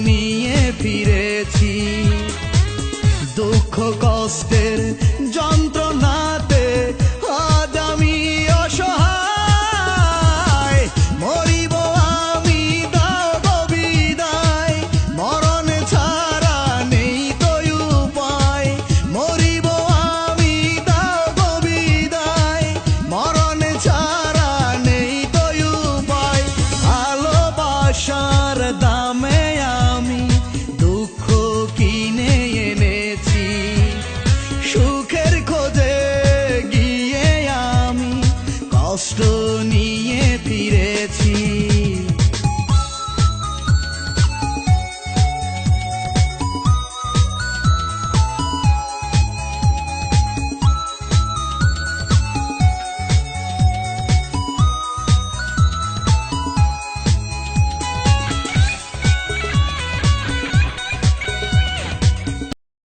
নিয়ে ফিরেছি। দুঃখ কষ্টের যন্ত্রণাতে আজ আমি অসহায়। মরিব আমি, দাও গো বিদায়, মরণ ছাড়া নেই তো উপায়। মরিব আমি, দাও গো বিদায়, মরণ ছাড়া নেই তো উপায়। ভালোবাসার দামে আমি দুঃখ কিনে এনেছি। সুখের খোঁজে গিয়ে আমি কষ্ট নিয়ে